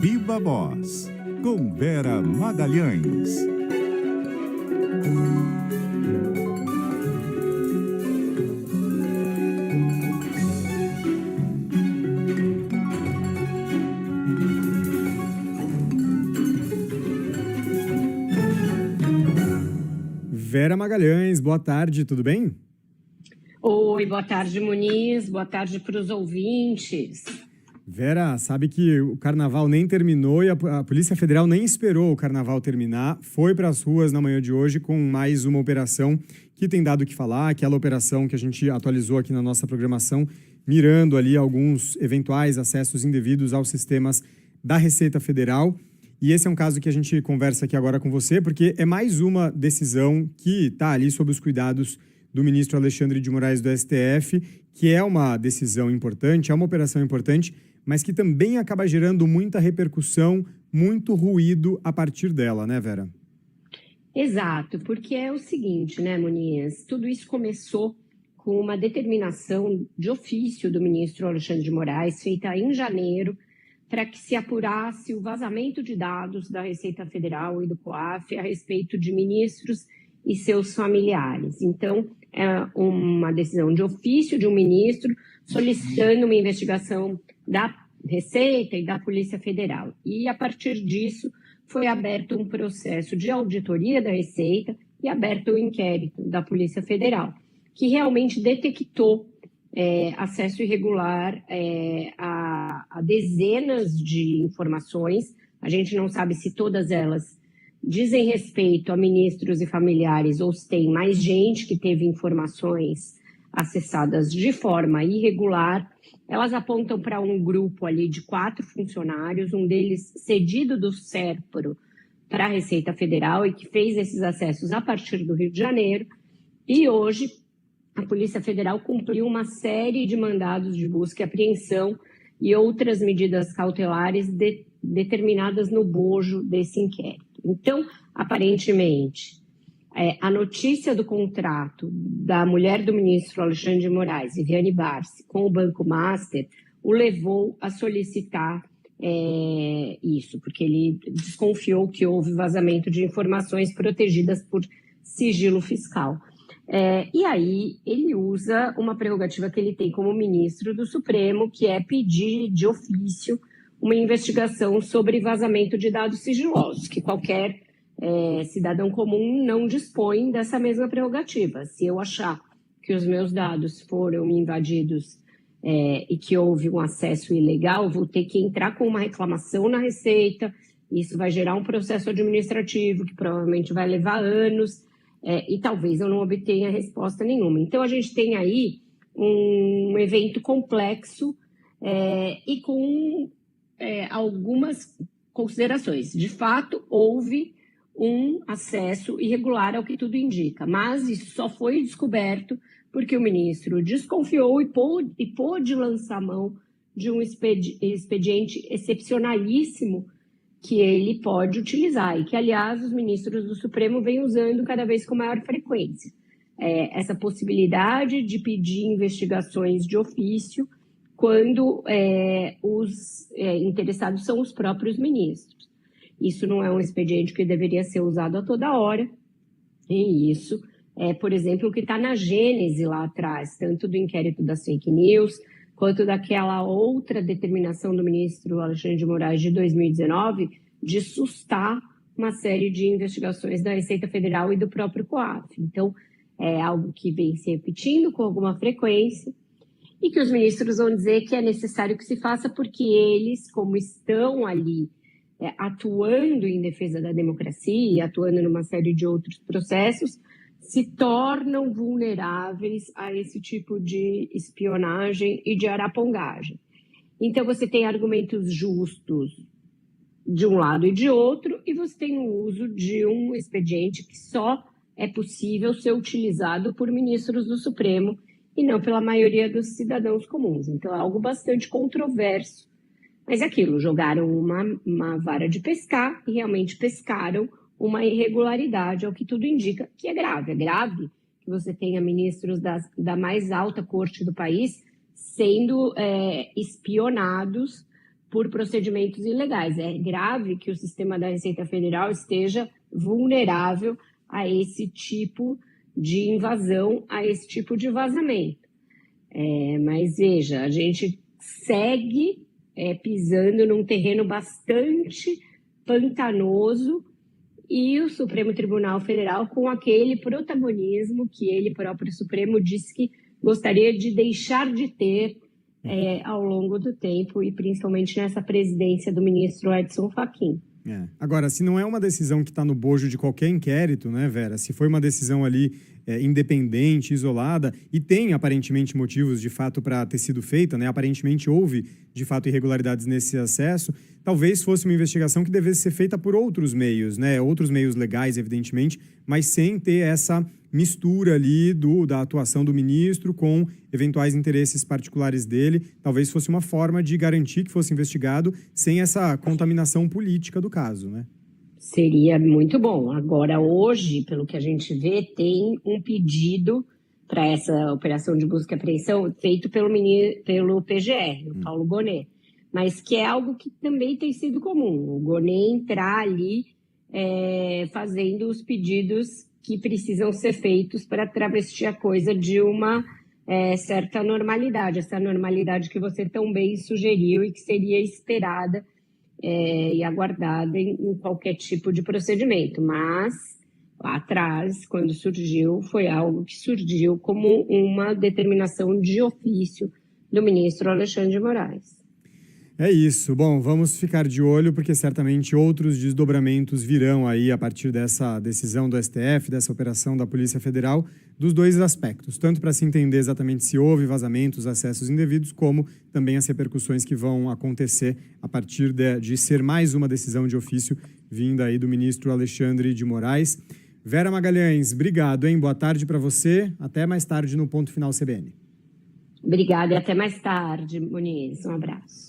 Viva Voz, com Vera Magalhães. Vera Magalhães, boa tarde, tudo bem? Oi, boa tarde, Muniz, boa tarde para os ouvintes. Vera, sabe que o carnaval nem terminou e a Polícia Federal nem esperou o carnaval terminar, foi para as ruas na manhã de hoje com mais uma operação que tem dado o que falar, aquela operação que a gente atualizou aqui na nossa programação, mirando ali alguns eventuais acessos indevidos aos sistemas da Receita Federal. E esse é um caso que a gente conversa aqui agora com você, porque é mais uma decisão que está ali sob os cuidados do ministro Alexandre de Moraes do STF, que é uma decisão importante, é uma operação importante, mas que também acaba gerando muita repercussão, muito ruído a partir dela, né, Vera? Exato, porque é o seguinte, né, Muniz? Tudo isso começou com uma determinação de ofício do ministro Alexandre de Moraes, feita em janeiro, para que se apurasse o vazamento de dados da Receita Federal e do COAF a respeito de ministros e seus familiares. Então, é uma decisão de ofício de um ministro solicitando uma investigação da Receita e da Polícia Federal. E, a partir disso, foi aberto um processo de auditoria da Receita e aberto um inquérito da Polícia Federal, que realmente detectou acesso irregular a dezenas de informações. A gente não sabe se todas elas dizem respeito a ministros e familiares ou se tem mais gente que teve informações acessadas de forma irregular. Elas apontam para um grupo ali de 4 funcionários, um deles cedido do SERPRO para a Receita Federal e que fez esses acessos a partir do Rio de Janeiro. E hoje a Polícia Federal cumpriu uma série de mandados de busca e apreensão e outras medidas cautelares determinadas no bojo desse inquérito. Então, aparentemente, a notícia do contrato da mulher do ministro Alexandre de Moraes, Viviane Barsi, com o Banco Master, o levou a solicitar isso, porque ele desconfiou que houve vazamento de informações protegidas por sigilo fiscal. E aí ele usa uma prerrogativa que ele tem como ministro do Supremo, que é pedir de ofício uma investigação sobre vazamento de dados sigilosos, que qualquer cidadão comum não dispõe dessa mesma prerrogativa. Se eu achar que os meus dados foram invadidos e que houve um acesso ilegal, vou ter que entrar com uma reclamação na Receita, isso vai gerar um processo administrativo que provavelmente vai levar anos, e talvez eu não obtenha resposta nenhuma. Então, a gente tem aí um evento complexo e com algumas considerações. De fato, houve um acesso irregular ao que tudo indica, mas isso só foi descoberto porque o ministro desconfiou e pôde lançar mão de um expediente excepcionalíssimo que ele pode utilizar e que, aliás, os ministros do Supremo vêm usando cada vez com maior frequência. Essa possibilidade de pedir investigações de ofício quando os interessados são os próprios ministros. Isso não é um expediente que deveria ser usado a toda hora, e isso é, por exemplo, o que está na gênese lá atrás, tanto do inquérito das fake news, quanto daquela outra determinação do ministro Alexandre de Moraes de 2019 de sustar uma série de investigações da Receita Federal e do próprio COAF. Então, é algo que vem se repetindo com alguma frequência e que os ministros vão dizer que é necessário que se faça porque eles, como estão ali atuando em defesa da democracia, atuando numa série de outros processos, se tornam vulneráveis a esse tipo de espionagem e de arapongagem. Então, você tem argumentos justos de um lado e de outro, e você tem o uso de um expediente que só é possível ser utilizado por ministros do Supremo e não pela maioria dos cidadãos comuns. Então, é algo bastante controverso. Mas é aquilo, jogaram uma vara de pescar e realmente pescaram uma irregularidade, ao que tudo indica que é grave. É grave que você tenha ministros da mais alta corte do país sendo espionados por procedimentos ilegais. É grave que o sistema da Receita Federal esteja vulnerável a esse tipo de invasão, a esse tipo de vazamento. Mas veja, a gente segue pisando num terreno bastante pantanoso e o Supremo Tribunal Federal com aquele protagonismo que ele próprio Supremo disse que gostaria de deixar de ter ao longo do tempo e principalmente nessa presidência do ministro Edson Fachin. Agora, se não é uma decisão que está no bojo de qualquer inquérito, né, Vera? Se foi uma decisão ali independente, isolada, e tem aparentemente motivos de fato para ter sido feita, né? Aparentemente houve de fato irregularidades nesse acesso, talvez fosse uma investigação que devesse ser feita por outros meios, né? Outros meios legais, evidentemente, mas sem ter essa mistura ali da atuação do ministro com eventuais interesses particulares dele. Talvez fosse uma forma de garantir que fosse investigado sem essa contaminação política do caso, né? Seria muito bom. Agora, hoje, pelo que a gente vê, tem um pedido para essa operação de busca e apreensão feito pelo PGR, o Paulo Gonet, mas que é algo que também tem sido comum. O Gonet entrar ali fazendo os pedidos que precisam ser feitos para travestir a coisa de uma certa normalidade, essa normalidade que você tão bem sugeriu e que seria esperada e aguardada em qualquer tipo de procedimento. Mas, lá atrás, quando surgiu, foi algo que surgiu como uma determinação de ofício do ministro Alexandre de Moraes. É isso. Bom, vamos ficar de olho, porque certamente outros desdobramentos virão aí a partir dessa decisão do STF, dessa operação da Polícia Federal, dos dois aspectos, tanto para se entender exatamente se houve vazamentos, acessos indevidos, como também as repercussões que vão acontecer a partir de ser mais uma decisão de ofício vinda aí do ministro Alexandre de Moraes. Vera Magalhães, obrigado, hein? Boa tarde para você. Até mais tarde no Ponto Final CBN. Obrigada e até mais tarde, Muniz. Um abraço.